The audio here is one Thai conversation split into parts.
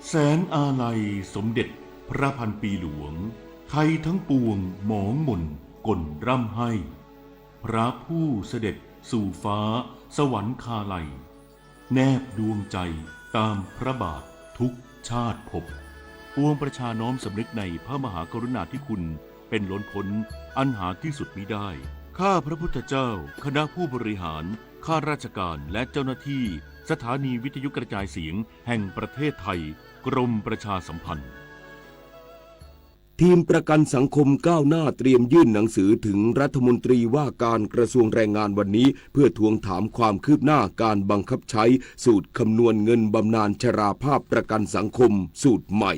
แสนอาลัยสมเด็จพระพันปีหลวงไทยทั้งปวงหมองหม่นก่นร่ำให้พระผู้เสด็จสู่ฟ้าสวรรคาลัยแนบดวงใจตามพระบาททุกชาติภพปวงประชาน้อมสำนึกในพระมหากรุณาธิคุณเป็นล้นพ้นอันหาที่สุดมิได้ข้าพระพุทธเจ้าคณะผู้บริหารข้าราชการและเจ้าหน้าที่สถานีวิทยุกระจายเสียงแห่งประเทศไทยกรมประชาสัมพันธ์ทีมประกันสังคมก้าวหน้าเตรียมยื่นหนังสือถึงรัฐมนตรีว่าการกระทรวงแรงงานวันนี้เพื่อทวงถามความคืบหน้าการบังคับใช้สูตรคำนวณเงินบำนาญชราภาพประกันสังคมสูตรใหม่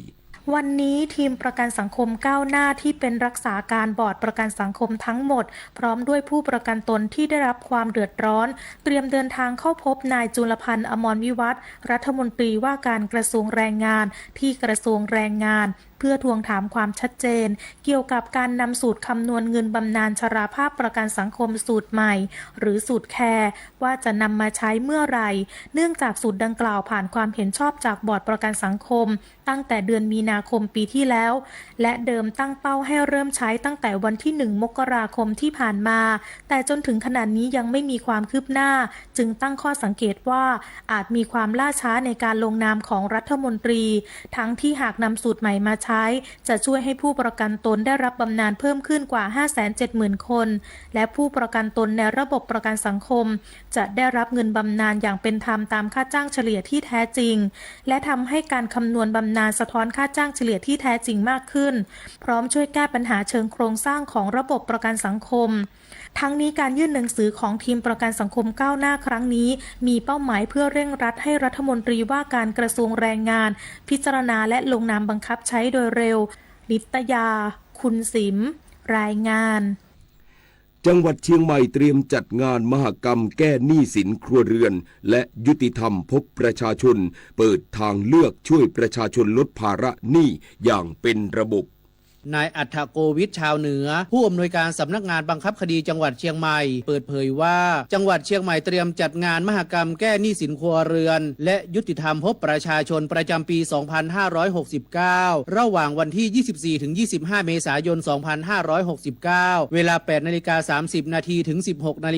วันนี้ทีมประกันสังคมก้าวหน้าที่เป็นรักษาการบอร์ดประกันสังคมทั้งหมดพร้อมด้วยผู้ประกันตนที่ได้รับความเดือดร้อนเตรียมเดินทางเข้าพบนายจุลพันธ์อมรวิวัฒน์รัฐมนตรีว่าการกระทรวงแรงงานที่กระทรวงแรงงานเพื่อทวงถามความชัดเจนเกี่ยวกับการนำสูตรคำนวณเงินบำนาญชราภาพประกันสังคมสูตรใหม่หรือสูตรแคร์ว่าจะนำมาใช้เมื่อไหร่เนื่องจากสูตรดังกล่าวผ่านความเห็นชอบจากบอร์ดประกันสังคมตั้งแต่เดือนมีนาคมปีที่แล้วและเดิมตั้งเป้าให้เริ่มใช้ตั้งแต่วันที่1 มกราคมที่ผ่านมาแต่จนถึงขณะนี้ยังไม่มีความคืบหน้าจึงตั้งข้อสังเกตว่าอาจมีความล่าช้าในการลงนามของรัฐมนตรีทั้งที่หากนำสูตรใหม่มาใช้จะช่วยให้ผู้ประกันตนได้รับบำนาญเพิ่มขึ้นกว่า 570,000 คนและผู้ประกันตนในระบบประกันสังคมจะได้รับเงินบำนาญอย่างเป็นธรรมตามค่าจ้างเฉลี่ยที่แท้จริงและทำให้การคำนวณบำนาญสะท้อนค่าจ้างเฉลี่ยที่แท้จริงมากขึ้นพร้อมช่วยแก้ปัญหาเชิงโครงสร้างของระบบประกันสังคมทั้งนี้การยื่นหนังสือของทีมประกันสังคมก้าวหน้าครั้งนี้มีเป้าหมายเพื่อเร่งรัดให้รัฐมนตรีว่าการกระทรวงแรงงานพิจารณาและลงนามบังคับใช้โดยเร็วนิตยาคุณสิมรายงานจังหวัดเชียงใหม่เตรียมจัดงานมหกรรมแก้หนี้สินครัวเรือนและยุติธรรมพบประชาชนเปิดทางเลือกช่วยประชาชนลดภาระหนี้อย่างเป็นระบบนายอัฏฐโกวิทชาวเหนือผู้อำนวยการสำนักงานบังคับคดีจังหวัดเชียงใหม่เปิดเผยว่าจังหวัดเชียงใหม่เตรียมจัดงานมหกรรมแก้หนี้สินครัวเรือนและยุติธรรมพบประชาชนประจำปี 2569 ระหว่างวันที่ 24-25 เมษายน 2569 เวลา 8:30 นาทีถึง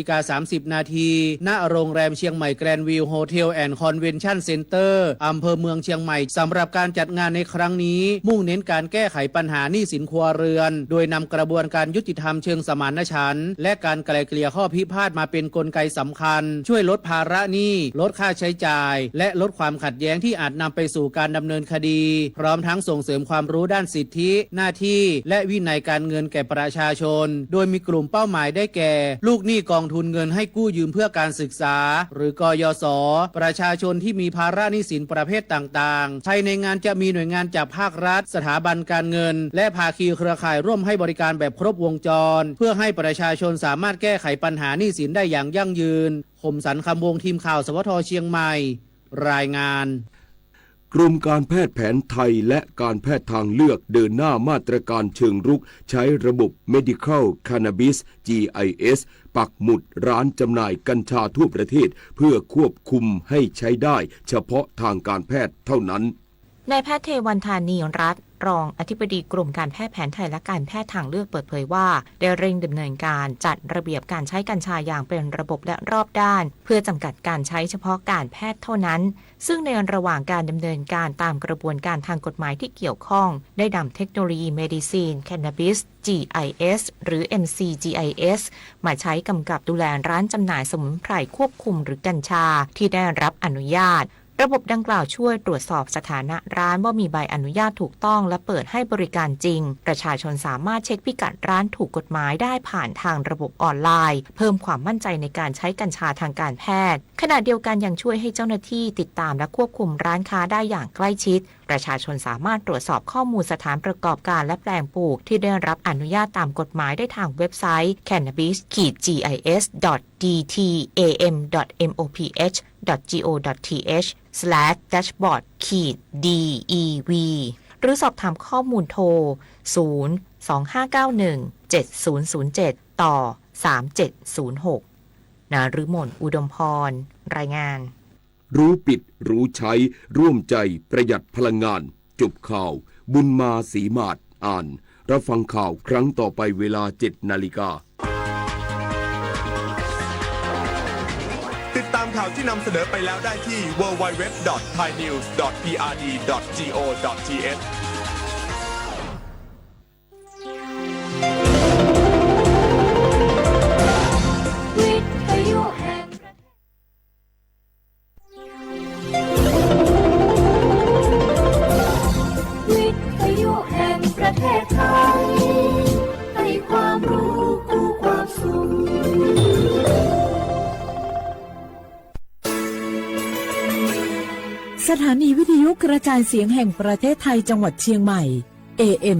16:30 นาทีณโรงแรมเชียงใหม่แกรนด์วิวโฮเทลแอนด์คอนเวนชั่นเซ็นเตอร์อำเภอเมืองเชียงใหม่สำหรับการจัดงานในครั้งนี้มุ่งเน้นการแก้ไขปัญหาหนี้สินครัวเรือนโดยนำกระบวนการยุติธรรมเชิงสมานฉันท์และการไกล่เกลี่ยข้อพิพาทมาเป็นกลไกสำคัญช่วยลดภาระหนี้ลดค่าใช้จ่ายและลดความขัดแย้งที่อาจนำไปสู่การดำเนินคดีพร้อมทั้งส่งเสริมความรู้ด้านสิทธิหน้าที่และวินัยการเงินแก่ประชาชนโดยมีกลุ่มเป้าหมายได้แก่ลูกหนี้กองทุนเงินให้กู้ยืมเพื่อการศึกษาหรือกยศประชาชนที่มีภาระหนี้สินประเภทต่างๆภายในงานจะมีหน่วยงานจากภาครัฐสถาบันการเงินและภาคีเครือข่ายร่วมให้บริการแบบครบวงจรเพื่อให้ประชาชนสามารถแก้ไขปัญหาหนี้สินได้อย่างยั่งยืนคมสันต์คำวงทีมข่าวสวท.เชียงใหม่รายงานกรมการแพทย์แผนไทยและการแพทย์ทางเลือกเดินหน้ามาตรการเชิงรุกใช้ระบบ Medical Cannabis GIS ปักหมุดร้านจำหน่ายกัญชาทั่วประเทศเพื่อควบคุมให้ใช้ได้เฉพาะทางการแพทย์เท่านั้นนายแพทย์เทวันธานีรัตน์รองอธิบดีกรมการแพทย์แผนไทยและการแพทย์ทางเลือกเปิดเผยว่าได้เร่งดำเนินการจัดระเบียบการใช้กัญชาอย่างเป็นระบบและรอบด้านเพื่อจำกัดการใช้เฉพาะการแพทย์เท่านั้นซึ่งในระหว่างการดำเนินการตามกระบวนการทางกฎหมายที่เกี่ยวข้องได้นำเทคโนโลยี Medicine Cannabis GIS หรือ MCGIS มาใช้กำกับดูแลร้านจำหน่ายสมุนไพรควบคุมหรือกัญชาที่ได้รับอนุญาตระบบดังกล่าวช่วยตรวจสอบสถานะร้านว่ามีใบอนุญาตถูกต้องและเปิดให้บริการจริงประชาชนสามารถเช็คพิกัดร้านถูกกฎหมายได้ผ่านทางระบบออนไลน์เพิ่มความมั่นใจในการใช้กัญชาทางการแพทย์ขณะเดียวกันยังช่วยให้เจ้าหน้าที่ติดตามและควบคุมร้านค้าได้อย่างใกล้ชิดประชาชนสามารถตรวจสอบข้อมูลสถานประกอบการและแปลงปลูกที่ได้รับอนุญาตตามกฎหมายได้ทางเว็บไซต์ cannabis.dtis.moph.go.th/dashboard-dev หรือสอบถามข้อมูลโทร 025917007 ต่อ 3706 นฤมล อุดมพร รายงาน รู้ปิดรู้ใช้ร่วมใจประหยัดพลังงานจบข่าวบุญมาศรีมาศอ่านรับฟังข่าวครั้งต่อไปเวลา 7 นาฬิกาติดตามข่าวที่นำเสนอไปแล้วได้ที่ www.thainews.prd.go.thสถานีวิทยุกระจายเสียงแห่งประเทศไทยจังหวัดเชียงใหม่ AM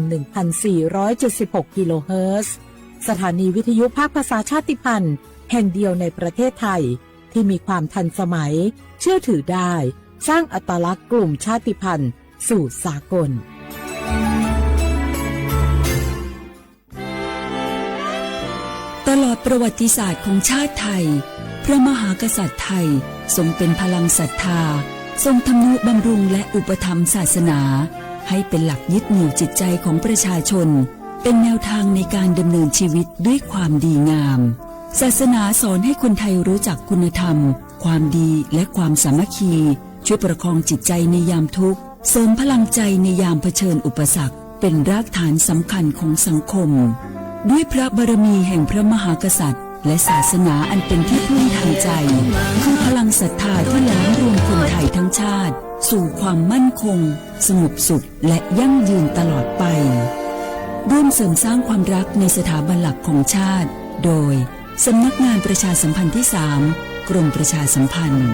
1476 กิโลเฮิรตซ์สถานีวิทยุภาคภาษาชาติพันธุ์แห่งเดียวในประเทศไทยที่มีความทันสมัยเชื่อถือได้สร้างอัตลักษณ์กลุ่มชาติพันธุ์สู่สากลตลอดประวัติศาสตร์ของชาติไทยพระมหากษัตริย์ไทยทรงเป็นพลังศรัทธาทรงทำนุบำรุงและอุปถัมภ์ศาสนาให้เป็นหลักยึดเหนี่ยวจิตใจของประชาชนเป็นแนวทางในการดำเนินชีวิตด้วยความดีงามศาสนาสอนให้คนไทยรู้จักคุณธรรมความดีและความสามัคคีช่วยประคองจิตใจในยามทุกข์เสริมพลังใจในยามเผชิญอุปสรรคเป็นรากฐานสำคัญของสังคมด้วยพระบารมีแห่งพระมหากษัตริย์และศาสนาอันเป็นที่พึ่งทางใจคือพลังศรัทธาที่หลอมรวมคนไทยทั้งชาติสู่ความมั่นคงสงบสุขและยั่งยืนตลอดไปร่วมเสริมสร้างความรักในสถาบันหลักของชาติโดยสำนักงานประชาสัมพันธ์ที่ 3 กรมประชาสัมพันธ์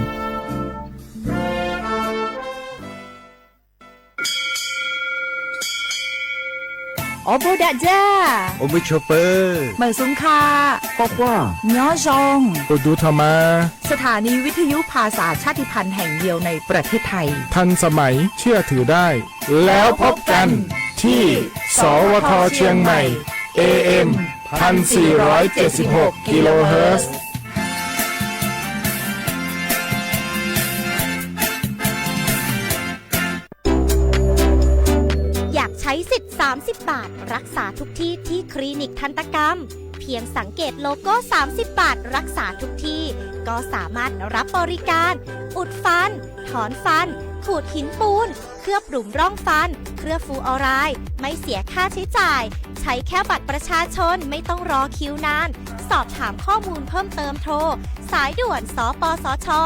โอโบดะจ้าโอเมชเปอร์เหมอซุงคาก็ว่าย้อซองโอดูธรรมาสถานีวิทยุภาษาชาติพันธุ์แห่งเดียวในประเทศไทยทันสมัยเชื่อถือได้แล้วพบกันที่สวทเชียงใหม่ AM 1476 กิโลเฮิรตซ์ใช้สิทธิ์30 บาทรักษาทุกที่ที่คลินิกทันตกรรมเพียงสังเกตโลโก้30 บาทรักษาทุกที่ก็สามารถรับบริการอุดฟันถอนฟันขูดหินปูนเคลือบหลุมร่องฟันเคลือบฟลูออไรด์ไม่เสียค่าใช้จ่ายใช้แค่บัตรประชาชนไม่ต้องรอคิวนานสอบถามข้อมูลเพิ่มเติมโทรสายด่วนสปสช1330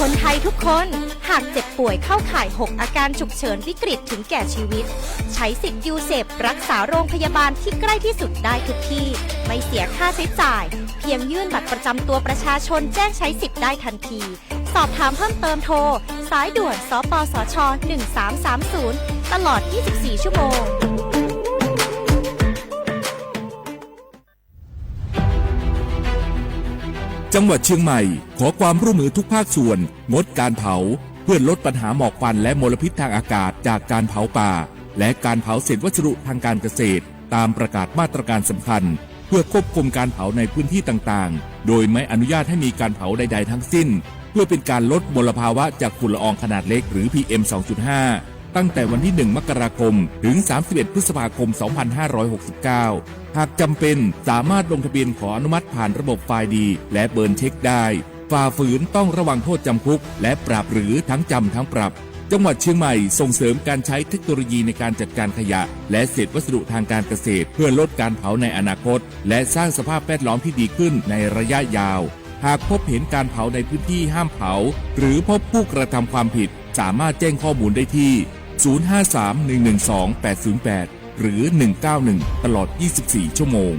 คนไทยทุกคนหากเจ็บป่วยเข้าข่าย6อาการฉุกเฉินวิกฤตถึงแก่ชีวิตใช้สิทธิ์ยูเซปรักษาโรงพยาบาลที่ใกล้ที่สุดได้ทุกที่ไม่เสียค่าใช้จ่ายเพียงยื่นบัตรประจำตัวประชาชนแจ้งใช้สิทธิ์ได้ทันทีสอบถามเพิ่มเติมโทรสายด่วนสปสช1330ตลอด24ชั่วโมงจังหวัดเชียงใหม่ขอความร่วมมือทุกภาคส่วนงดการเผาเพื่อลดปัญหาหมอกควันและมลพิษทางอากาศจากการเผาป่าและการเผาเศษวัสดุทางการเกษตรตามประกาศมาตรการสำคัญเพื่อควบคุมการเผาในพื้นที่ต่างๆโดยไม่อนุญาตให้มีการเผาใดๆทั้งสิ้นเพื่อเป็นการลดมลภาวะจากฝุ่นละอองขนาดเล็กหรือ PM 2.5 ตั้งแต่วันที่ 1 มกราคมถึง 31 พฤษภาคม 2569 หากจำเป็นสามารถลงทะเบียนขออนุมัติผ่านระบบไฟล์ดีและเบิร์นเช็คได้ฝ่าฝืนต้องระวังโทษจำคุกและปรับหรือทั้งจำทั้งปรับจังหวัดเชียงใหม่ส่งเสริมการใช้เทคโนโลยีในการจัดการขยะและเศษวัสดุทางการเกษตรเพื่อลดการเผาในอนาคตและสร้างสภาพแวดล้อมที่ดีขึ้นในระยะยาวหากพบเห็นการเผาในพื้นที่ห้ามเผาหรือพบผู้กระทำความผิดสามารถแจ้งข้อมูลได้ที่ 053-112-808 หรือ 191 ตลอด 24 ชั่วโมง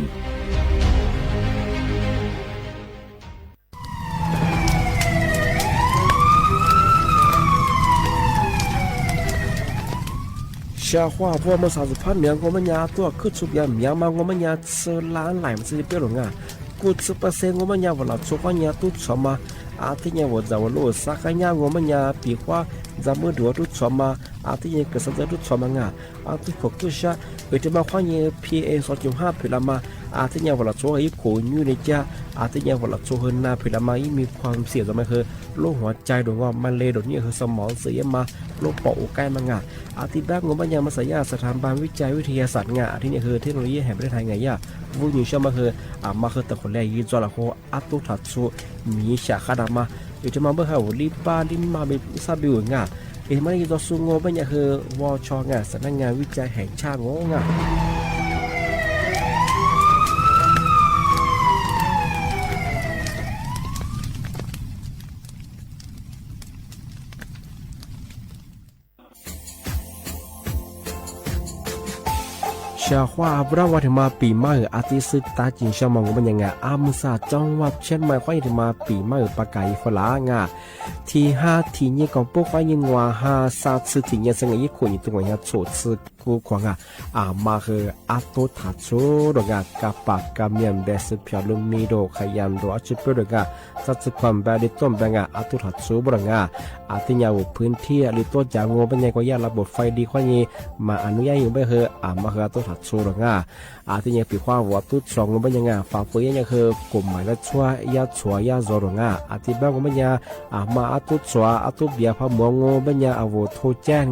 ชาว่าพวกมา30,000เมียงงมันยาตัวคือสุกยาเมียงมางมันยาเซล้านหลายมันสิเปียหลงอ่ะกูจะเปอร์เซ็นต์งมันยาเวลาสุกมันยาตุ้ดสมาอาทิตย์เนี่ยว่าจะว่าโลสักยางมันยาปีกว่าจะมือดัวตุ้ดสมาอาทิตย์เนี่ยก็สักตุ้ดสมางอ่ะอาทิตย์พวกตุชาเกิดมาควายเนี่ย PA 2.5พิลามาอาทิตย์เนี่ยเวลาสุกไอ้โขยูเนี่ยจ้า อาทิตย์เนี่ยวันละโชว์เฮินนาพิลามาอีมีความเสี่ยงจะไม่คือโรคหัวใจโดยว่ามันเลยโดดเนี่ยคือสมองเสียมาโรคปอดใกล้มางาอาทิตย์แรกงบปัญญามาสายาสถาบันวิจัยวิทยาศาสตร์งาอาทิตย์เนี่ยคือเทคโนโลยีแห่งประเทศไทยไงย่าวุ้ยชื่อมาคือมาคือแต่คนแรกยืนจอละโคอัตุทัดสูมีฉากขนาดมาอยู่จะมาเบอร์เขาลิบาลิมาเป็นซาบิวงาเอ็มมันยืนต่อสู้งบปัญญาคือวอชงาสำนักงานวิจัยแห่งชาติงาชาว่าบราวัฒมาปีใหม่อาทิตย์ซึกตาจินชามองมันยังไงอามุสาจังหวัดเชียงใหม่ควายถึงมาปีใหม่ปากไก่ฝรั่งอ่ะที่5ที่นี่ของพวกควายยิงว่า5 3次ที่นี่สังเกตคนอยู่ตรงนี้โฉดซึกกูขวางอ่ะมาคืออาตุทัดโซดอกกับปากกับเมียนเบสเปียลุมีโดขยันโดอาชิเปดอกสัตว์ความแบบดิต้มแบงอาตุทัดโซบรังอาทิตย์ยาวพื้นที่หรือตัวจางงูเป็นยังก็ยากระบบไฟดีควายนี้มาอนุญาตอยู่ไม่คือมาคืออาตุทัดโซดอกอาทิตย์ยังปีความว่าตุสองงูเป็นยังฝ่าฝืนยังคือกลุ่มหมายละชัวยาชัวยาโซดอกอาทิตย์บ้างงูเป็นยังมาอาตุชัวอาตุเบียพะมัวงูเป็นยังอาวุธโทแจ้ง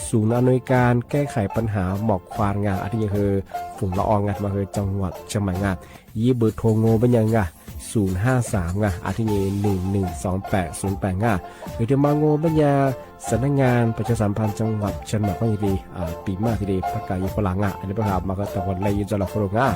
ศูนย์อำนวยการแก้ไขปัญหาหมอกควานอาทิตย์ยังคือฝุ่นละอองมาคือจังหวัดเชียงใหม่ยี่เบอร์โทรงูเป็นยัง053อาทิตย์112808หรือที่มางูเป็นยังสำนักงานประชาสัมพันธ์จังหวัดเชียงใหม่ก็ยังดีปีมากทีเดียวประกาศอยู่ฝรั่งอันนี้ประกาศมาก็ตะวันเลยยืนจอละฝรั่ง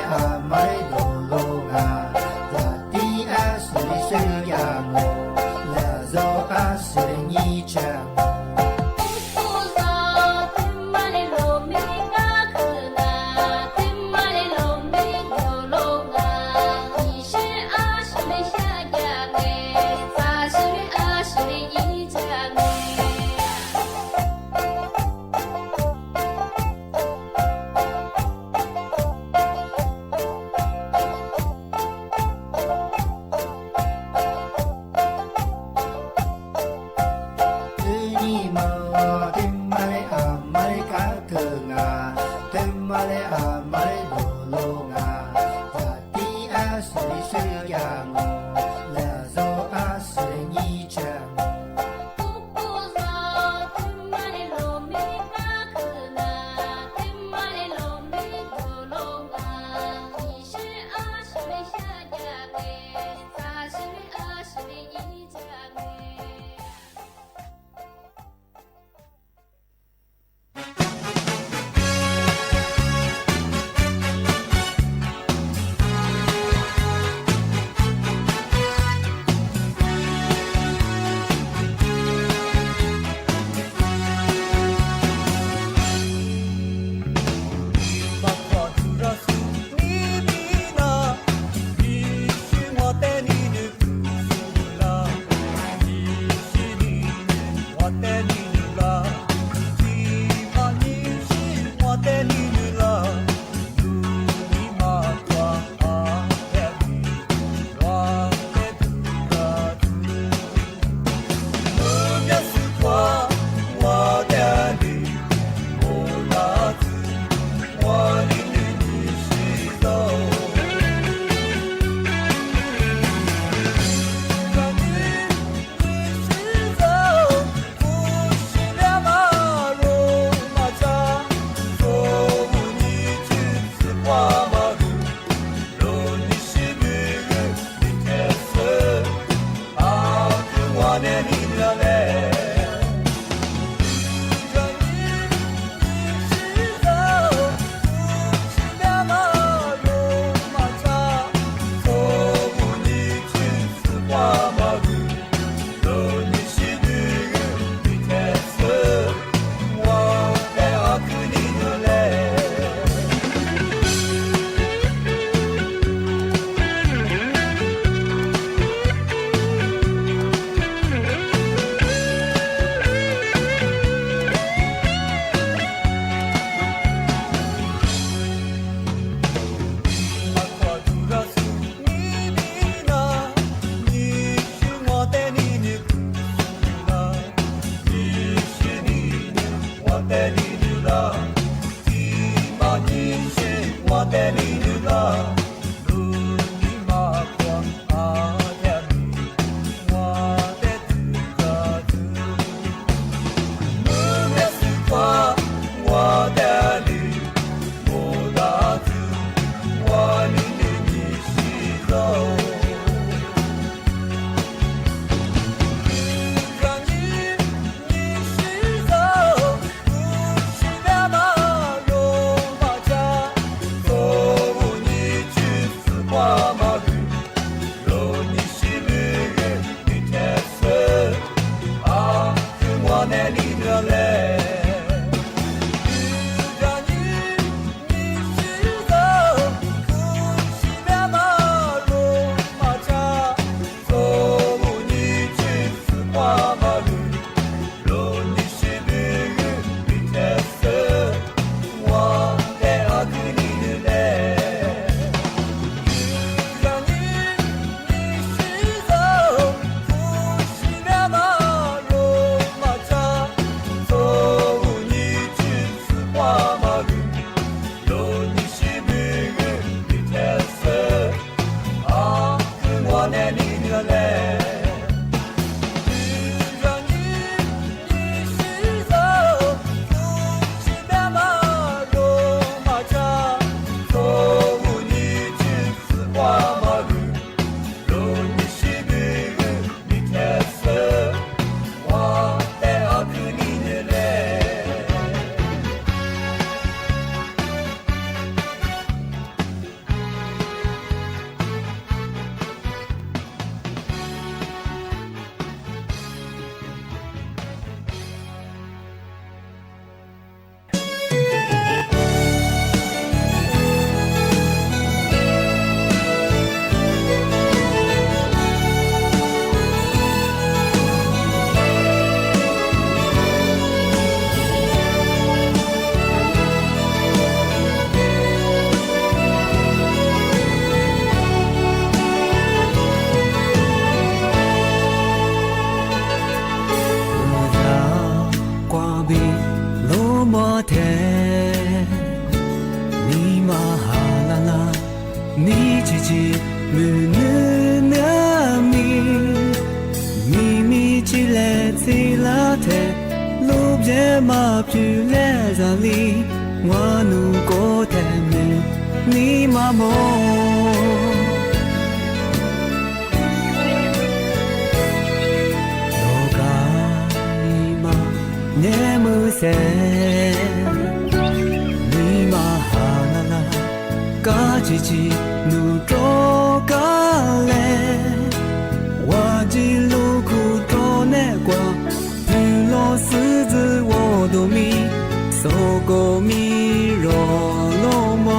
เ你自己不能那米秘密起来起来的路边马匹来在里我能过的你妈妈眠せにまはららがじじぬとかれわじるくとねこプロスズをどみそこみろのま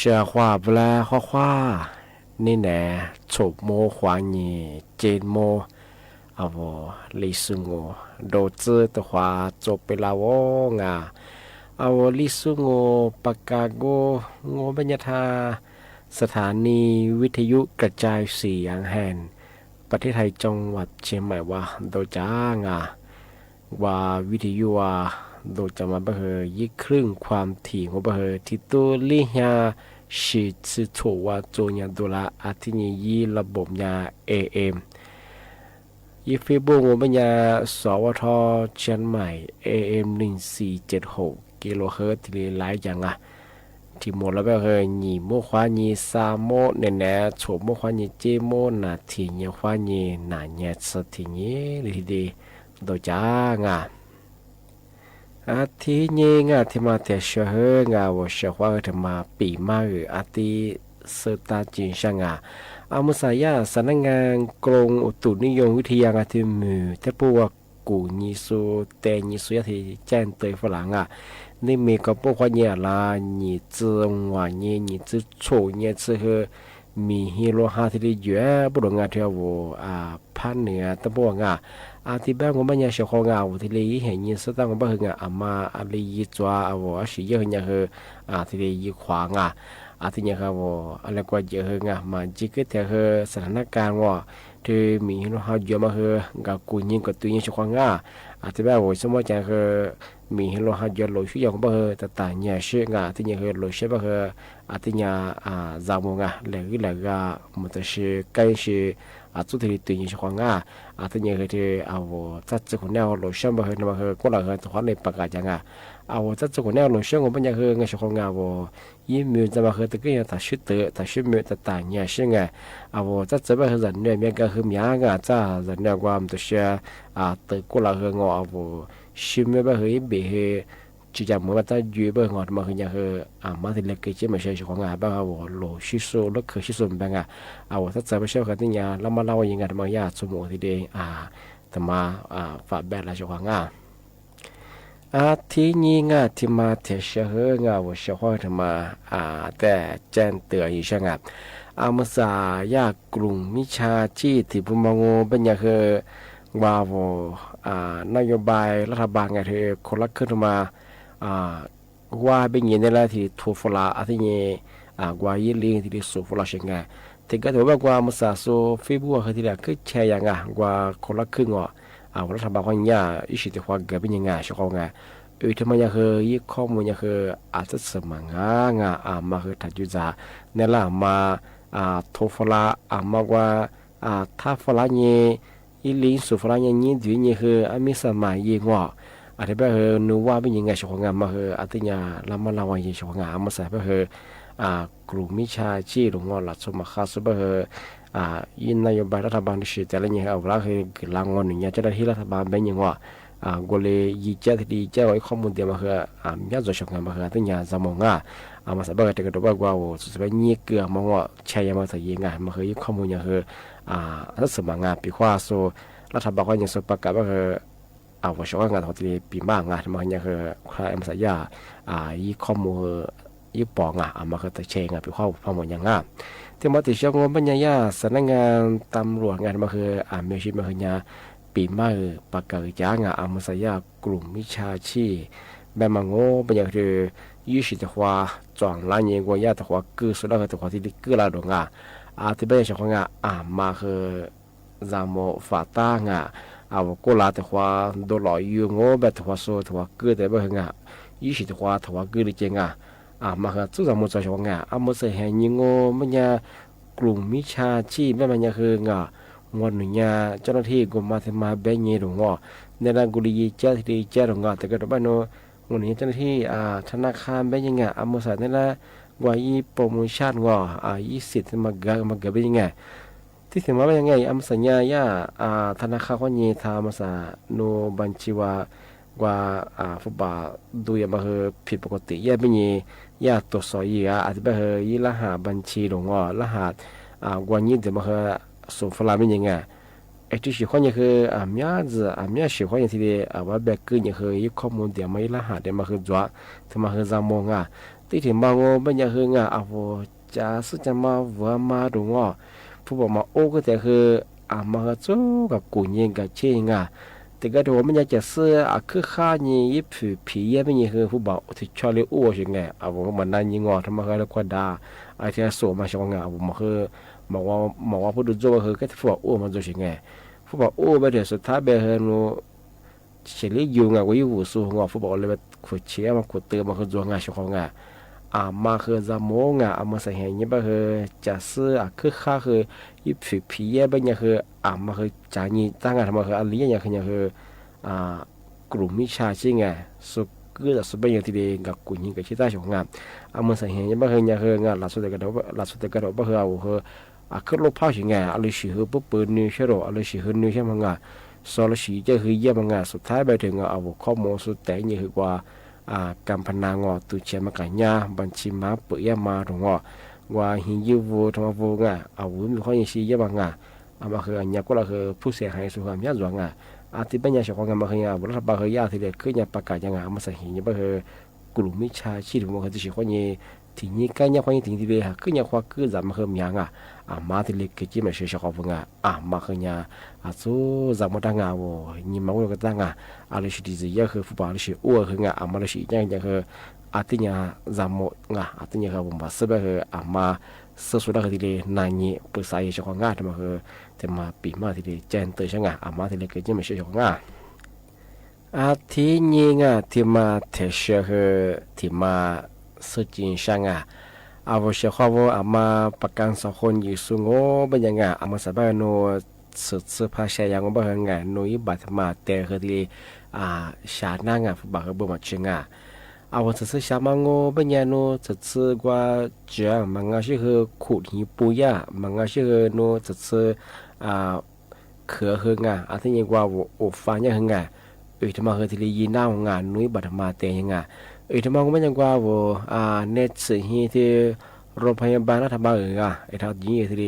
เชื่อว่าเวลาข้านี่แน่ฉบโมขวานีเจนโมเอาวลิสุงโอโดเจอตัวขวาจบไปแล้วงาเอาลิสุงโอปากกาโกโงบัญญาธาสถานีวิทยุกระจายเสียงแห่งประเทศไทยจังหวัดเชียงใหม่ว่าโดจ้างาว่าวิทยุว่าโดจะมาเบอร์ยี่ครึ่งความถี่ของเบอร์ที่ตัวลิฮาชิซึโตว่าโจญาดุลาอาทินียีระบบยา AM ยี่ฟีบุงบัญญาสวทเชียงใหม่ AM 1476กิโลเฮิรตซ์ที่หลายอย่างที่หมดแล้วเบอร์หนีโมควานีซาโมเนเน่โฉมโมควานีเจโมนาทีเนียควานีนาเนียสทีเนียเลยทีเดียวโดจ้างอาทิเนียที่มาแต่เชื่อเฮงว่าเชื่อว่าจะมาปีมาอาทิเสตาจินช่างอามุสายาสำนักงานกรมอุตุนิยมวิทยาอาทิมือแต่พวกกูนิสุเตนิสุยาที่แจ้งเตยฝรั่งนี่มีกับพวกคนเนี่ยละนี่จื้อว่านี่จื้อโฉเนี่ยจื้อมีฮีโร่ฮาที่ได้เยอะบุรุษงานที่ว่าพันเหนือตะพวกอาทิบ้างผมไม่อยากเชื่อของที่เลยเห็นยินสตางค์บ้างอามาอะไรยี่จัวว่าสิ่งเยอะเนี่ยที่เลยยี่ขวางที่เนี่ยว่าอะไรกว่าเยอะมาจิกแต่สถานการณ์ว่าที่มีฮีโร่ฮาเยอะมากับกูยิงกับตัวยิงเชื่อของที่บ้างว่าสมมติจะมีฮีโร่ฮาเยอะลอยช่วยอย่างบ้างแต่เนี่ยเชื่อที่เนี่ยลอยเชื่อบ้างที่เนี่ยจามงเลยมันจะเชื่อใกล้เชื่อจุดที่ตัวยิงเชื่อของที่เนี่ยที่จัดจุดคนแนวลอยเชื่อบ้างก็เลยก็เลยตัวในประกาศจัง我这这个那龙生我们家和我小红啊我一没有怎么和这个样他识得他是没有他打年生我这这边和人呢面个和面这人呢我们都是德国啦和我是没有和一边只讲我们在粤边我们和人和马的那个这么些小红把我老许说了可许说明白我这这边小和人家那么那我应该他们也做么的他们发白了小红ที่นี่ที่มาเทเชอว่าชอบทำมาแต่แจ้งเตือนอยู่ใช่ไหมมาสายากลุ่มมิชาชีพที่พูดมองเป็นอย่างคืว่านโยบายรัฐบาลไงที่คนละขึ้นมาว่าเป็นอย่างนี้แหละที่ทัวฟลาที่นี่ว่ายี่ลิงที่สุฟลาใช่ไหมแต่ก็ถือว่ามาสาโซฟีบัวที่แรกคือแชร์อย่างว่าคนละขึ้นรัฐบาลคนนี้อิสิทธิความเกิดเป็นยังไงชอบไงทำไมยังคือยี่ข้อมูลยังคืออาจจะสมังมาคือถัดยุจาเนี่ยละมาโทฟลามาว่าถ้าฟลาเนี่ยยี่ลิงสุฟลาเนี่ยยี่ดีเนี่ยคือมีสมัยยี่งออาจจะเป็นนูว่าเป็นยังไงชอบไงมาคืออาจจะเนี่ยละมาละวันยี่ชอบไงมาใส่เป็นคือกลุ่มมิชาชีหลงงอหลัดสมัครข้าสุบยินนโยบายรัฐบาลที่แต่ละอย่างเอาละคือกลางวันเนี่ยเจ้าหน้าที่รัฐบาลเป็นยังว่าก็เลยยิ่งเจ้าที่เจ้าไอ้ข้อมูลเดียวมาคือมีอะไรช่วยกันมาคือตัวอย่างสมองมาสับกันแต่ก็ดูว่าสุดท้ายนี่เกือบมองว่าใช่ยังมาใส่ยังไงมาคือยี่ข้อมูลอย่างคือรัฐสมังปีกว่าโซรัฐบาลก็ยังสประกาศว่าคือว่าช่วยงานของที่ปีบ้างมาอย่างคือใครมาใส่ยายี่ข้อมูลยี่ปองมาคือตัวเชงปีข้อมูลอย่างที่มาติดเชื้อปัญญาสำนักงานตำรวจงานมาคือมีชีพมาคือยาปีมาประกาศจ้างมาใส่ยากลุ่มมิชาชีแบบมังโง่เป็นอย่างคือยี่สิบตัวจองล้านเงินกว่ายาตัวคือสุดแล้วคือตัวที่คือลาดงที่เป็นอย่างของมาคือจามฟาตางก็ลาตัวโดนหลอกยูโง่แบบตัวโซ่ตัวคือแต่เป็นยี่สิบตัวคือจริงมาคือทุกสมุทรสาครมาใส่แห่งยิงโง่มันยากลุ่มมิชาชีพแบบมันยาคืองอนหนุนยาเจ้าหน้าที่กรมมาทมาเบงเงี้ยหลงในด้านกุลีเจ้าที่เจ้าหลงแต่ก็ต้องไปโน่วันนี้เจ้าหน้าที่ธนาคารเบงยังมาใส่ในละว่ายี่โปรโมชั่นยี่สิทธิ์มาเกิดเป็นยังไงที่ถึงมาเป็นยังไงมาสัญญาธนาคารคนนี้ทำมาใส่โนบัญชีว่าฟุตบอลดูอย่างมาคือผิดปกติแย่เป็นยี่ตัวสอยอาจจะเป็นยี่รหัสบัญชีหลงรหัสวันนี้เดี๋ยวมาคือส่งฟลาเป็นยังไงที่สิ่งนี้คือมีสิ่งนี้ที่ว่าแบบคือยังคือยี่ข้อมูลเดี๋ยวไม่รหัสเดี๋ยวมาคือจ้าที่มาคือจำมองที่ถึงบางเป็นยังคือจะสุดจะมาว่ามาดูผู้บอกมาโอ้ก็แต่คือมาคือจู้กับกุญแจกับเชียงแต่ก็ดูมันจะเสื้อคือข้านี่ยี่ผีเยี่ยเป็นยังคือผู้บอกที่ชอบเลี้ยอ้วนยังไงผมมันนั่นยิงทำมาคือแล้วก็ด่าที่ส่งมาชงผมมาคือบอกว่าผู้ดูโจ้คือแค่ผู้บอกอ้วนมันจะยังไงผู้บอกอ้วนไปเดี๋ยวสุดท้ายไปเฮนูเฉลี่ยอยู่ก็อยู่สูงผู้บอกเลยว่าขุดเชี่ยมาขุดเติมมาคือจวงชงมาคือจามงมาใส่แห่งนี้ไปคือจะเสื้อคือข้าคือยี่ผีเยี่ยเป็นยังคือมาคือจานี่ตั้งทำมาคืออะไรอย่างคือยังคือกลุ่มมิชาชีพสุก็จะสุดเป็นอย่างที่เดียกับกุญยิงกับชิต้าชงมาใส่แห่งนี้ไปคือยังคืองานหลักสุดแต่ก็เราไปคือคือลบผ้าชิงอะไรสิคือปุ๊บปืนนิวเชอร์อะไรสิคือนิวเชอร์มังสอลสีจะคือเยี่ยมังสุดท้ายไปถึงข้อมูลสุดแต่ยังคือกว่าการพนังตุเชมากันยาบัญชีมาเปิดยามาถึงว่าหินยูโวทำมาโววุ้นมีข้อยังชี้ยาบางมาคืออันนี้ก็เราคือผู้เสียหายสุขภาพยาจวงที่เป็นยาชของมาคือรัฐบาลคือยาที่เด็กขึ้นยาประกาศยังมาใส่หินยังก็คือกลุ่มมิชาชีพมันคือที่ข้อนี้ที่นี่กันยาข้อนี้ถึงที่เดียขึ้นยาข้อคือจะมาคือมียังมาที่เล็กที่มันเชื่อชอบงมาคือยาสู้จะมาตั้งโวนี่มาว่าก็ตั้งอะไรสิ่งที่จะคือฟุตบอลสิ่งอ้วนคือมาเลยสิ่งยังคือที่นี่จะหมดที่นี่คือผมว่าสุดคือมาสุดๆคือที่เดียนั่งนี่ภาษาเยชของที่มาคือแต่มาปีมาที่เดียเจนตัวช่างมาที่เล็กที่มันเชื่อของที่นี่ที่มาเทเชคือที่มาสุดจริงช่างว่าเชื่อข้อว่ามาประกันสังคมอยู่สูงเป็นยังไงมาสบายโนสุดภาษาอย่างว่าเป็นไงโนยบัตรมาแต่คือที่ชาตินั่งฟุตบอลก็บ่มาเชิง我这次下嘛我本年喏这次我讲嘛我是和苦力不呀嘛我是和喏这次可和ที่ยังว่า我发现很他妈和ที่里ยีน่างานนุ้ยบัดมาเตยัง他妈我们ยังว่า我เน็ตสิ่งที่โรงพยาบาลรัฐบาล他ยิงที่里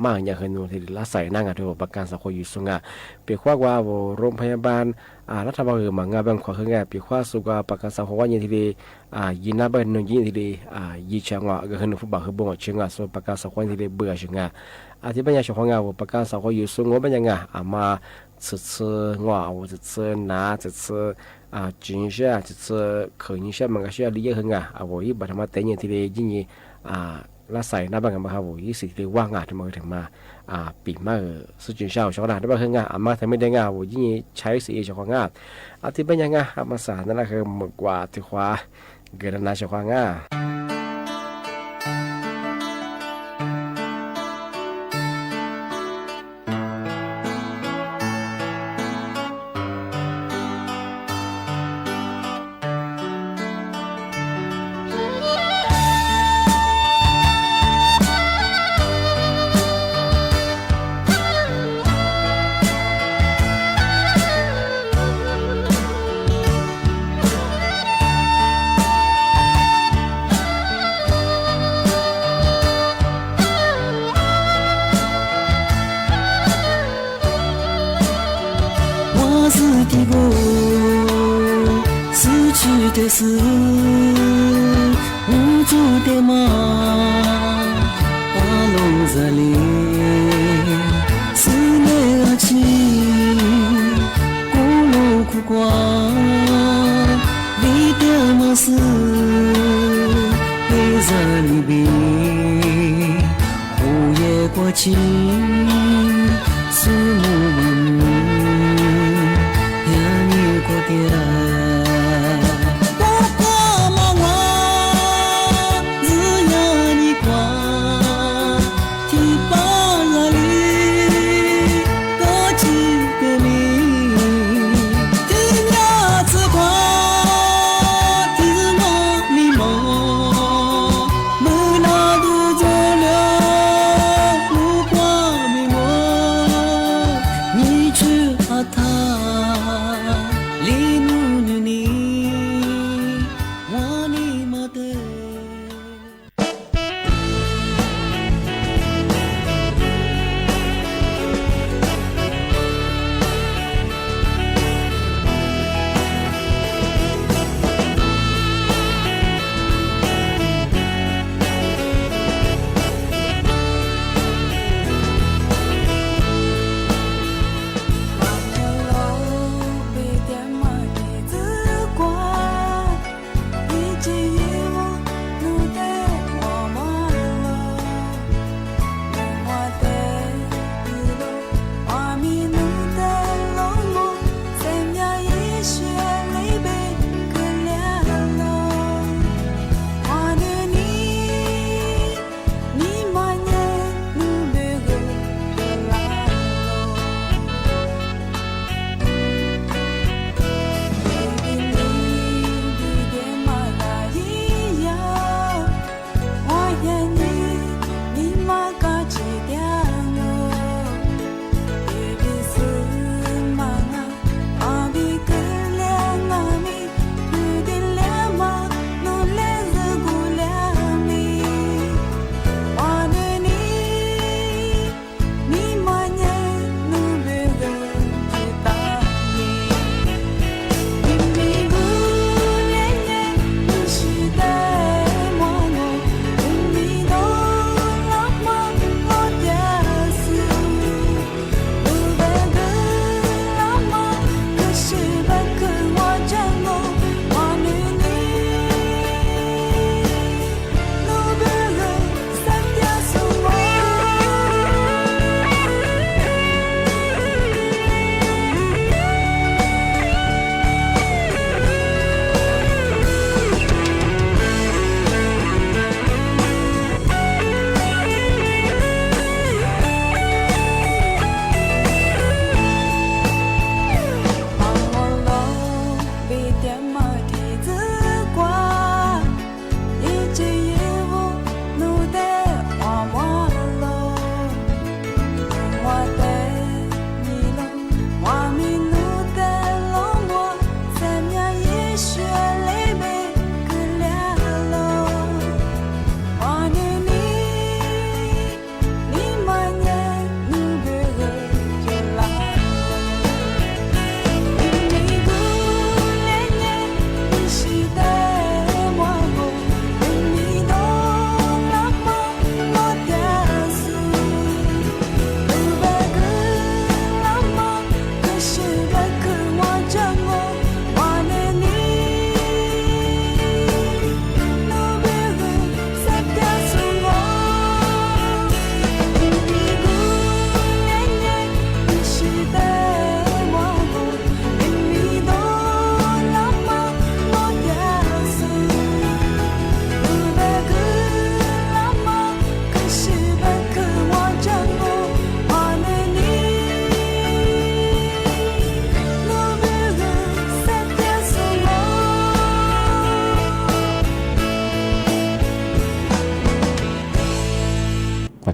มากอย่างเห็นที่ละใส่นั่งที่ประกันสังคมอยู่สูงเปียกว่าโรงพยาบาลรัฐบาลมางานบางขวางเปียกว่าสุกประกันสังคมว่าอย่างที่ยินน่าเป็นยิงที่ยีเชียงก็เห็นผู้บ่าวเขาบอกเชียงส่วนประกันสังคมที่เบื่อเชียงที่เป็นอย่างเฉพาะประกันสังคมอยู่สูงว่าเป็นยังมา这次我这次拿这次军事这次口音下嘛个需要理解很我一把他们等人ที่的英语ละใส่หน้าบ้านกันมาครับผมยี่สิบว่างทำไมถึงมาปีมาสุจินชาวชาวนาได้บ้างงมาทำไม่ได้งผมยิ่งใช้สีชาวงที่เป็นยังมาสารนั่นแหละคือหมดกว่าที่ขวาเกิดนาชาวง的是无助的马，笼子里思念情，咕噜苦瓜，你的马是黑色里边，午夜过境，树木呀你过的。里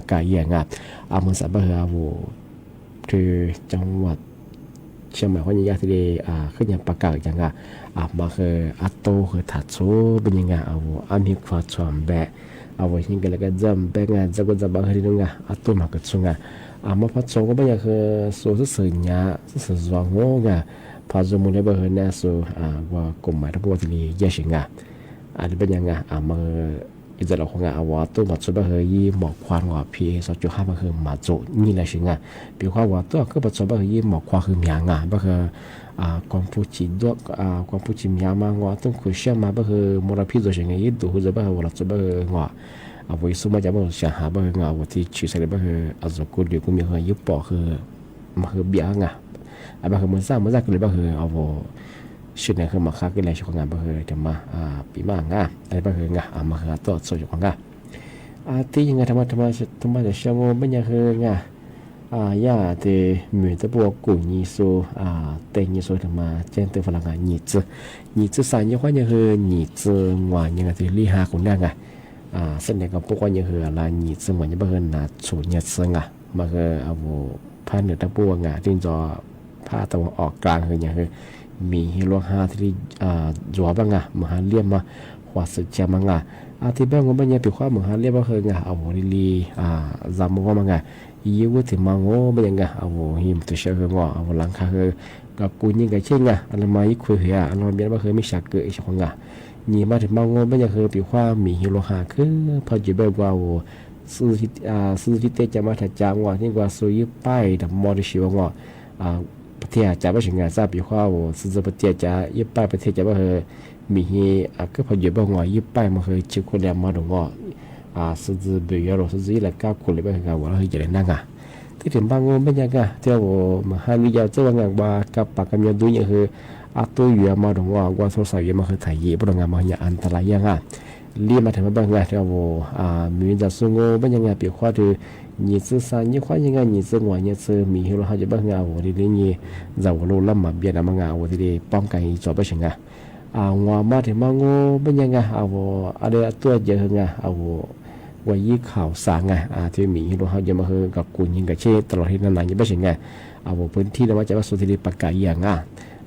ากกาอย่างอ่ะเมืองสับเฮอโวคือจังหวัดเชียงใหม่ว่าอย่างที่ได้ขึ้นอย่างประกาศอย่างมาคืออัตโตคือถัดสู้เป็นยังไงมีความชอบแบบยิ่งกันแล้วก็จำแบบงานจะก็จะบางทีนึงอัตโตมาเกิดช่วงมาพัดส่งก็ไม่อยากคือสู้สื่อเนี้ยสื่อสองโง่พอจะมุ่งในบริเวณนี้สู้ว่ากลุ่มหมายทั้งหมดที่แยกชิงอันนี้เป็นยังไงมาอิจฉาเราคงว่าตัวมาช่วยบริเวณยี่หมอกควันว่าพี2.5มาคือมาโจนี่แหละชิงปีว่าตัวก็มาช่วยบริเวณยี่หมอกควันคือมีงบริเวณความผู้ชิดด้วยความผู้ชิมยามาว่าต้องคุยเชื่อมาบริเวณมลพิษตัวชิงยี่ดูจะบริเวณว่าช่วยบริเวณว่าวิสุมาจะบอก想หาบริเวณว่าที่ชื่ออะไรบริเวณจะกูเดี๋ยวกูมีคนยุบปอคือมาคือเบี้ยบริเวณเมื่อก็เลยบริเวณชุดนี้คือมาค้ากินอะไรช่วงงานบริเวณจะมาปีมางอะไรบริเวณมาคือตัวส่วนของที่ยังไงทำไมจะเชื่อว่าไม่ยังคือย่าที่มีแต่พวกกุญยิสูเต็งยิสูทำมาเจนตัวฝรั่งนี่จื้อสายยี่ห้อยังคือนี่จื้อหวานยังไงที่ลีหาคนนั่งเส้นเนี่ยก็พวกว่ายังคืออะไรนี่จื้อหวานยังไม่เคยน่าสูญเงินซึ่งมาคือผ้าเหนือตะปูที่จอผ้าตะวันออกกลางคือยังคือมีฮิโรฮาที่จัวบ้างมหาเลี่ยมมาหัวสุดเจ้ามังที่บ้านผมเป็นยังปีข้อมหาเลี่ยมก็คือลีจำว่ามังยี่วุฒิมังโง่เป็นยังหิมตัวเชื่อคือหลังคาคือกับกูยิ่งกับเช่นอะไรมาอีกคุยอะไรเบี้ยก็คือไม่ชักเกิดอีกของนี่มาถึงมังโง่เป็นยังคือปีข้อมีฮิโรฮาคือพอจีบว่าซื้อที่เตจะมาถัดจางที่ว่าซื้อป้ายดับมอดิชิวประเทศจะไม่ใช่งานทราบปีข้อซื้อประเทศจะยึดป้ายประเทศจะว่ามีก็พอจีบว่ายึดป้ายมาคือชิคุเรียมาดงซื้อเบียร์ซื้อแล้วก็คนเลยไปกันว่าเราจะได้นั่งที่ถึงบางวันเป็นยังไงที่ว่ามาหาวิญญาณเจ้าว่างว่ากับปากกับยาดูอย่างคือตัวอยู่มาดงว่าโทรศัพท์ยังมาคือถ่ายยี่ปรงานมาอย่างอันตรายยังเรียนมาถึงบางงานที่ว่ามีจะสู้งเป็นยังไงปีข้อที่ยี่สิบสามยี่ข้อยังไงยี่สิบวันยี่สิบมีให้เราหาจะบางงานว่าที่นี่จะว่าเราล้ำมาเบียดมางานว่าที่ป้องกันจอบไปถึงว่ามาถึงบางวันเป็นยังไงอะไรตัวเยอะว่ายี่ข่าวสารที่มีเราเขาจะมาคือกับกุญยิงกับเช่ตลอดที่นานๆยังไม่ใช่พื้นที่เราจะว่าสุดที่ปากกาอย่าง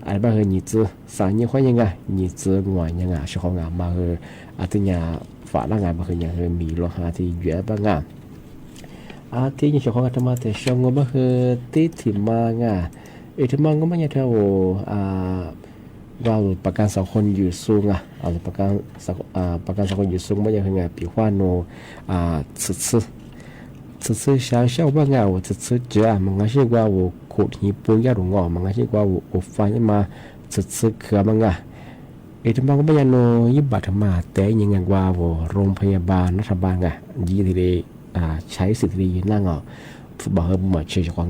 อะไรบ้างยี่สิบสามยี่ข้อยังไงยี่สิบวันยังไงช่วงงานมาคือที่เนี่ยฝ่ายร่างกายมาคือยังคือมีเราหาที่เยอะบ้างที่ยังช่วงของธรรมะแต่ช่วงก็คือที่ถิ่นมาที่มันก็ไม่ใช่เท่าว่าประกันสังคมอยู่สูงประกันสังคมอยู่สูงไม่ใช่คือปีว่าโนซื้อเช้าบ้างว่าซื้อเจอมันก็ใช่ว่าขุดหิปูยาหลงมันก็ใช่ว่าฟันมาซื้อเขือบ้างที่มันก็ไม่ใช่โนยิบบัตรมาแต่ยังไงว่าโรงพยาบาลรัฐบาลยี่ที่ได้ใช้สิทธินั่งบอกให้หมดเชื่อของ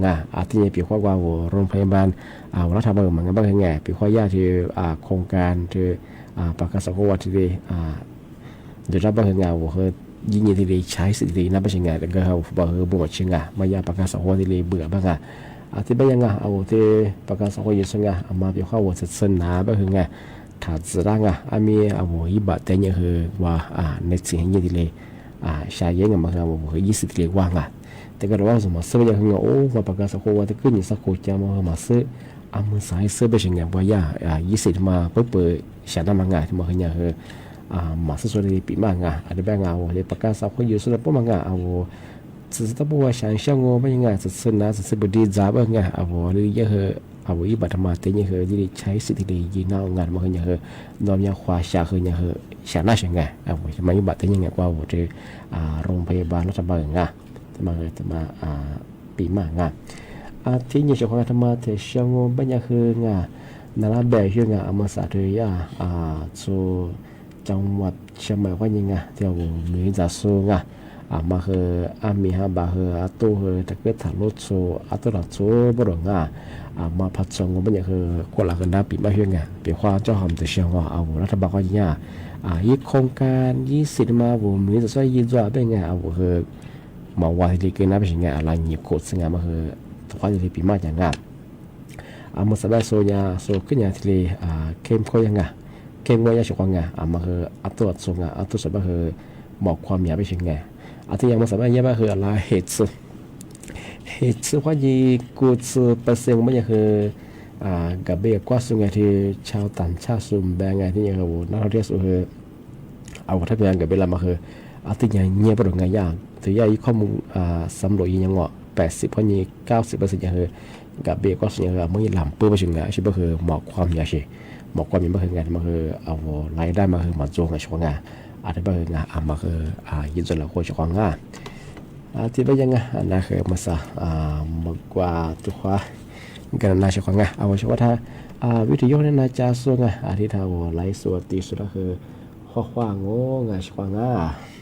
ที่นี่ปีข้อว่าโรงพยาบาลรัฐบาลมันก็บ้างไงปีข้อยาที่โครงการที่ประกันสังคมที่ได้เดี๋ยวรับบ้างไงว่าเขายิ่งที่ได้ใช้สิทธินั่นเป็นยังไงแต่ก็เขาบอกให้หมดเชื่อมายาประกันสังคมที่ได้เบื่อบ้างที่บ้างยังที่ประกันสังคมอยู่ซึ่งมาปีข้อว่าจะสนาบ้างไงถ้าจะร่างมียิบแต่ยังคือว่าในสิ่งที่ได้ใช้ยังมาคือ20เรียกว่างแต่ก็ว่าสมมติซื้อยังคือว่าประกันสังคมว่าจะขึ้นสักคนจะมาซื้อมือสายซื้อไปยังไงว่า20มาเปิดฉะนั้นมางานที่มาคือยังคือมาซื้อส่วนที่ปีมางอะไรแบบที่ประกันสังคมอยู่ส่วนพวกมางจะต้องบอกว่าฉันเชื่อว่ายังไงจะซื้อนะจะซื้อบดีจ้าบ้างหรือยังคืออีบัตรมาแต่ยังคือที่ใช้สิทธิยีน่างานมาคือยังคือนอมยาควาชาคือยังคือชนะใช่ไงมาอีบัตรแต่ยังไงว่าที่โรงพยาบาลรัฐบาลจะมาปีมากที่ยังช่วงธรรมะที่ช่วงบัญญัติคืนาราแบบช่วงมาสาธุยาสู่จังหวัดเชียงใหม่ว่ายังที่เรามีจะสู้มาคือมีฮะบาคือตัวถ้าเกิดถ่ายรถโซ่ตัวรถโซ่บริเวณมาพัดส่งก็ไม่ใช่คือคนละคนได้ปีมาเพียงปีความเจ้าหอมแต่เชียงว่ารัฐบาลก็ยังยี่โครงการ20มามีจะช่วยยี่จ้าเป็นไงคือมาว่าที่เกินนะเป็นยังไงอะไรหยิบโคตรสิ่งมาคือความที่ปีมาอย่างงั้นมาสบายโซยาโซขึ้นอย่างที่เข้มข้นยังไงเข้มว่าอย่างช่วงไงมาคือตัวส่งตัวสบายคือบอกความหยาบเป็นยังไง ที่ยังมาสามารถแยกมาคืออะไรเหตุว่ายีกูจะเปอร์เซ็นต์มันยังคือกับเบียกว่าสุงไงที่ชาวต่างชาติซุ่มแบงไงที่ยังคือนักท่องเที่ยวสุดคือเอาถ้าเป็นกับเบลามาคือที่ยังเงียบประดุงไงอย่างถือว่าอีข้อมูลสำรวจยังเงาะ80พอยี90%ยังคือกับเบียกว่าสุงยังคือมันยังหล่ำเปื้อไปถึงไงใช่ป่ะคือหมอกความยาเช่หมอกความยังไม่คือไงมันคือเอารายได้มาคือมาโจงไงช่วงไงอาจจะเป็นไงมาคือยินดีเราควรจะความง่ายที่เป็นยังไงนะคือมาซะมากกว่าตัวกันน่าจะความง่ายเอาไว้ว่าถ้าวิทยุเนี่ยน่าจะส่วนไงที่ถ้าว่าไลฟ์สดตีสุดก็คือข้อความโง่ไงความง่าย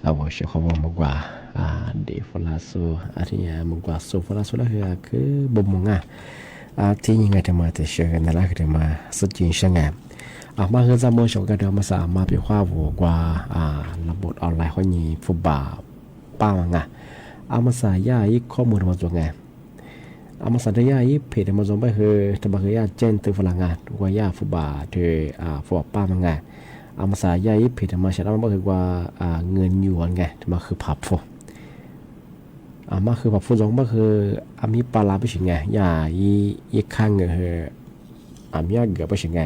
เอาไว้ข้อมูลมากกว่าเดฟลาโซที่ยังมากกว่าโซฟลาโซแล้วคือบ่มงที่ยังไงจะมาแต่เชื่อกันนั่นแหละคือมาสุดจริงใช่ไหมมาคือจะมองชมกันเดี๋ยวมาสามารถไปคว้าหัวกว่าระบบออนไลน์เขามีฟุตบาป้ามังมาสายยาอีกข้อมูลมาตัวไง อามาสันยาอีเพจมาจงไปคือตบะคือยาเจนตัวฝรั่งงานว่ายาฟุบาเธอฟัวป้ามังไงอามาสายาอีเพจมาฉันมาคือว่าเงินหยวนไงมาคือผับฟัวมาคือผับฟัวจงมาคือมีปลาไปสิไงยาอีข้างเงอมียาเกือบไปสิไง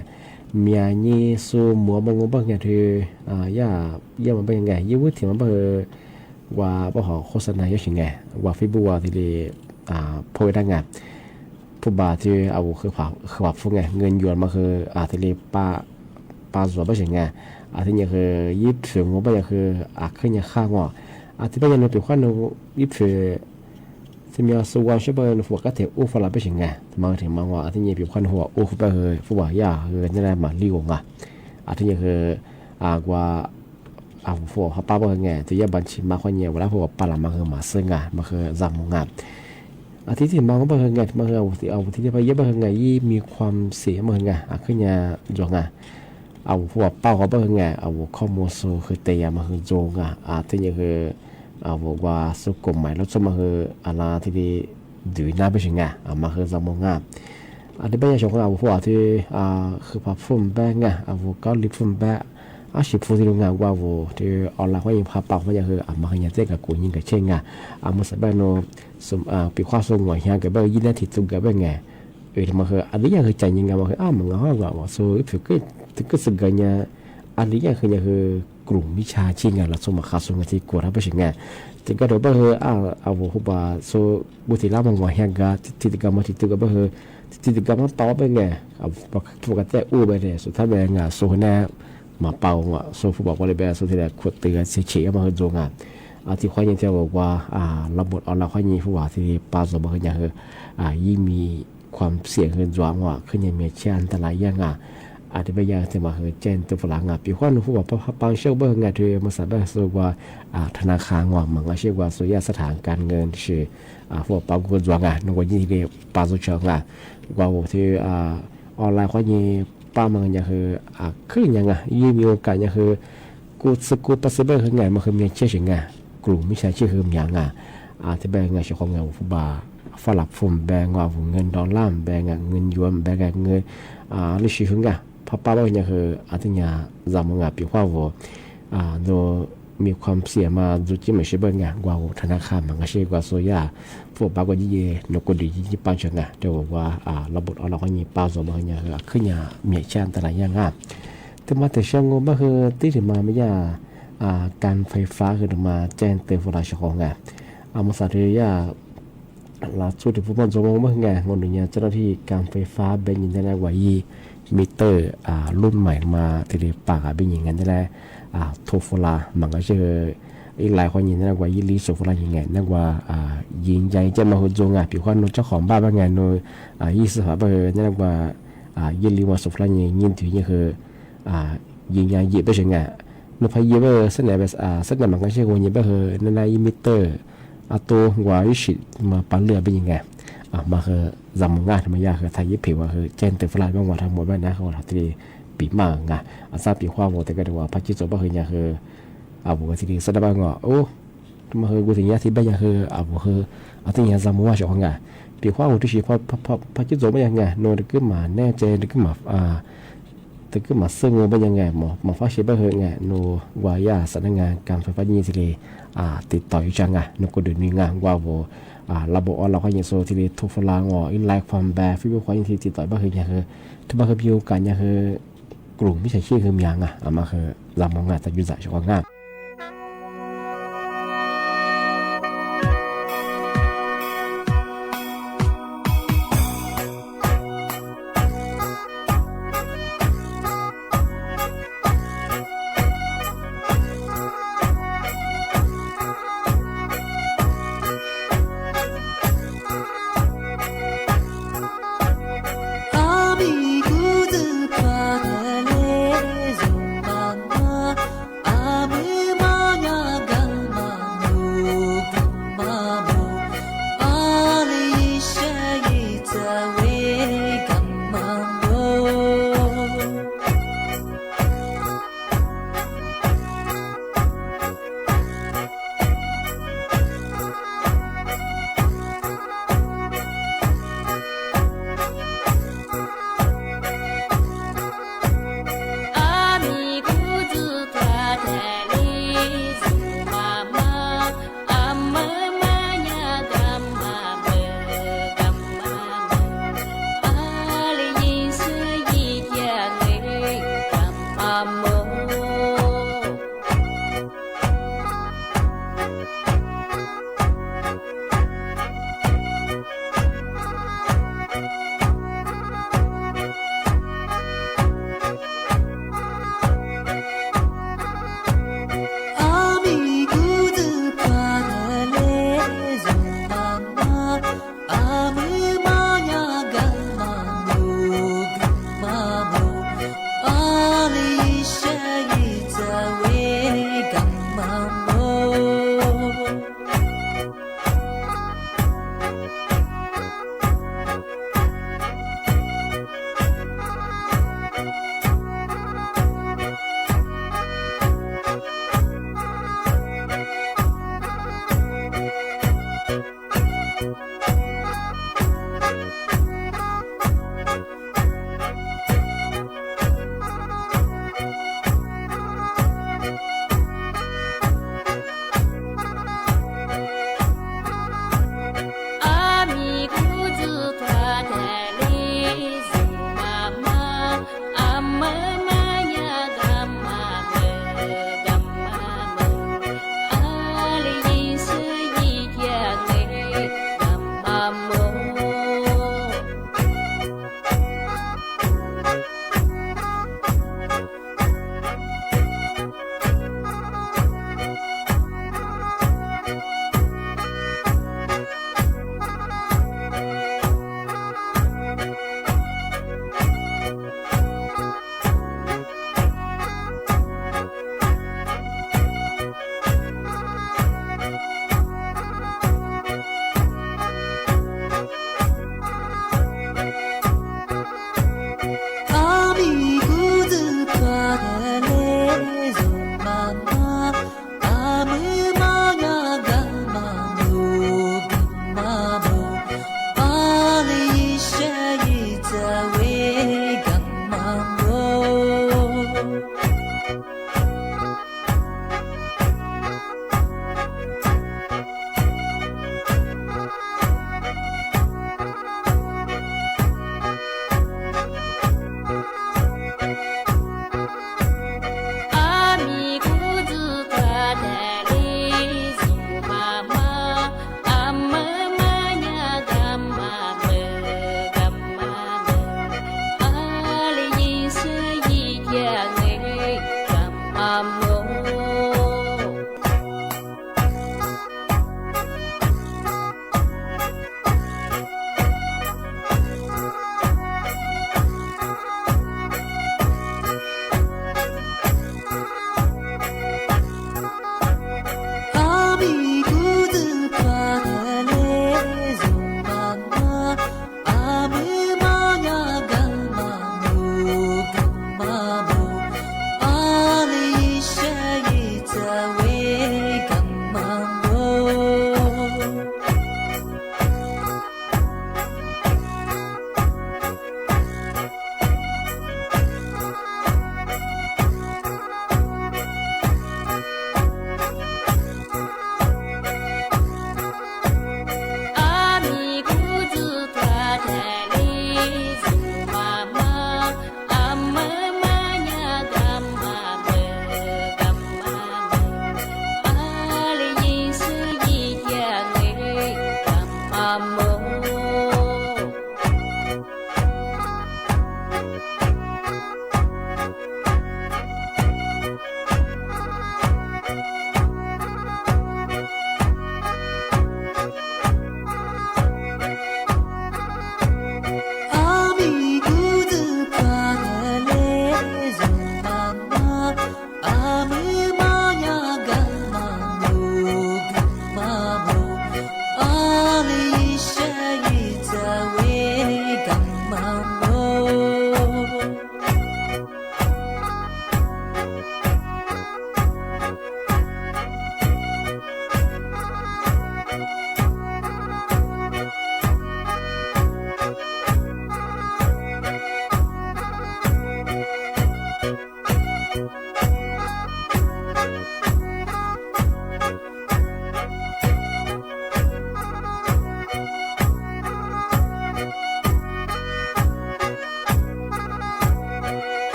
มียานี่สู้มัวบางงบางอย่างเธอยามันเป็นไงยี่วุฒิมันเป็นว่าบ่หอโฆษณาเยอะสิไงว่าฟิบัวที่เลยพูดได้ไงผู้บาที่เอาคือผับฟุ้งไงเงินหยวนมาคือที่เลยปลาสวยไปสิไงที่นี่คือยิบถึงว่าไปคือขึ้นยังข้างว่าที่ไปยังในปีขั้นยิบถึงที่มีส่วนช่วยเป็นหัวกระเทียมฝรั่งไปสิไงมาถึงมาว่าที่นี่ปีขั้นหัวไปคือผู้บ่าย่าคือนี่แหละมาลี้วงที่นี่คือว่าหัวเขาป้าบอกไงที่ยาบัญชีมาคนเดียวแล้วหัวปลามาคือมาซึ่งมาคือจำมงที่ที่มองก็เป็นไงมาคือเอาที่ที่ไปเยอะเป็นไงยี่มีความเสียมันไงขึ้นยาจงเอาหัวเป้าเขาเป็นไงเอาข้อมูลสูคือเตียมาคือจงที่นี่คือเอาว่าสุกุมใหม่แล้วจะมาคืออะไรที่ดีดูน่าไปถึงไงมาคือจำมงที่เป็นอย่างชงเอาหัวที่คือพับฟุ้งแบงไงเอาก็ลิบฟุ้งแบงสิบฟูที่โรงงานว่าที่ออนไลน์เขายังพาเป่าเขาจะคือมาขยันเต้กับกูยิงกับเช่งมาสับแบบโน้สมปีความทรงหน่วยงานกับแบบยินดีที่ตุกกับแบบไงที่มาคืออันนี้ยังคือใจยิงกับมาคือมันก็ว่าว่าสู้ผิวก็ถึงก็สึกกันเนี่ยอันนี้ยังคือกลุ่มวิชาชิงเราสมัครขาส่งที่กูรับไปถึงไงถึงก็เดี๋ยวแบบคือเอาหัวบ่าสู้บุตรล่ามันหน่วยงานกับที่ติดกับมาที่ตุกกับแบบคือที่ติดกับมันต่อไปไงปกติอู้ไปเลยสุดท้ายแบบไงสู้แน่มาเป่าโซฟุบอกว่าเลยแบบสุดที่แล้วขวดเตือนเฉียมาคือโจงที่ข้อยังจะบอกว่าระบบออนไลน์ข้อนี้ผู้ว่าที่ปาสบอกอย่างคือยิ่งมีความเสี่ยงขึ้นจวงว่าขึ้นยังมีเชื่ออันตรายยังที่ไปยังที่มาคือเจนตัวฝรั่งปีข้อนึงผู้ว่าบางเชื่อว่าไงที่มาสับแบบสุดว่าธนาคารว่ามันก็เชื่อว่าสุริยสถานการเงินชื่อผู้ว่าปากุจวงนึกว่ายิ่งที่ปาสุเชิงว่าที่ออนไลน์ข้อนี้ป้ามันยังคือขึ้นยังยี่มีโอกาสยังคือกูปัสสาวะคือไงมันคือมีเชื่อถึงไงกลุ่มมิจฉาชีพคืออย่างที่แบ่งเงินเฉพาะเงินฟุบาฝรั่งฝุ่นแบ่งว่าเงินดอลลาร์แบ่งเงินยวนแบ่งเงินลิชิถึงไงพอป้าบอกยังคือที่เนี่ยจำมันปีว่าโดมีความเสี่ยงมาจุดที่ไม่ใช่เบิ่งไงว่าธนาคารมันก็ใช่ว่าโซยาพวกปากว่ายี่นกกระดิ่งยี่ปังเชิงไงเดี๋ยวว่าระบบเอาเราก็ยี่ป้าสมเนี่ยคือขึ้นเนี่ยมีเชื่ออันตรายยังแต่มาแต่เชิงก็คือที่ถึงมาไม่ยาการไฟฟ้าคือมาแจ้งเตือนผู้รับชของไงมาสาธิตยาล่าสุดที่ผู้บัญชาการเมื่อไงงนเนี่ยเจ้าหน้าที่การไฟฟ้าเป็นยินดีว่ายี่มิเตอร์รุ่นใหม่มาที่ปากเป็นอย่างนั้นได้โทฟลามันก็ชื่ออีกหลายคนยินดีว่ายี่ลีโซฟลาอย่างไงนั่นว่ายิงใจจะมาหุ่นจงผิวข้างนู้นเจ้าของบ้านเป็นไงนู้ยี่สิบห้าเปอร์นั่นว่ายี่ลีว่าโซฟลาอย่างยินถือนี่คือยิงใจเยอะไปเช่นไงนู้พายเยอะไปเส้นไหนแบบเส้นไหนมันก็ชื่อว่าเยอะไปคือนั่นได้มิเตอร์ตัววาริชิมาปั่นเรือเป็นยังไงมาคือจำง่ายทำไมยากคือไทยญี่ปุ่นว่าคือเจนเตอร์ฟลายบางวันทั้งหมดบ้านนะเขาที่ปีมากไงทราบปีความว่าแต่ก็ได้ว่าพัชจิโซบ้าคือเนี่ยคือบุกที่ดีสุดบ้างว่าโอ้มาคือกูถึงเนี่ยที่บ้านเนี่ยคือบุกคือที่เนี่ยจำว่าชอบไงปีความว่าที่ชีพัชจิโซบ้างยังไงโน้ตก็มาแน่ใจก็มาแต่ก็มาซึ่งบ้างยังไงมาฟ้าชีบ้างคือไงโนวายาสำนักงานการไฟฟ้ายี่สิบติดต่ออยู่จังไงนกกระดิ่งมีงานว่าระบบออนไลน์เขาอย่างโซที่ทุกฝรั่งอีไลฟ์ความแบบฟิวเขาอย่างที่ติดต่อบ้างคือเนี่ยคือทุกบ้านคือพิวกันเนี่ยคือกลุ่มมิจฉาชีพคืออย่างมาคือลำมองงานแต่ยุ่งใจชอบงาน阿弥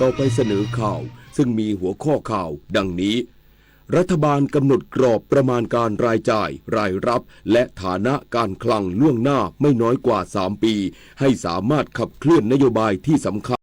ต่อไปเสนอข่าวซึ่งมีหัวข้อข่าวดังนี้รัฐบาลกำหนดกรอบประมาณการรายจ่ายรายรับและฐานะการคลังล่วงหน้าไม่น้อยกว่า3 ปีให้สามารถขับเคลื่อนนโยบายที่สำคัญ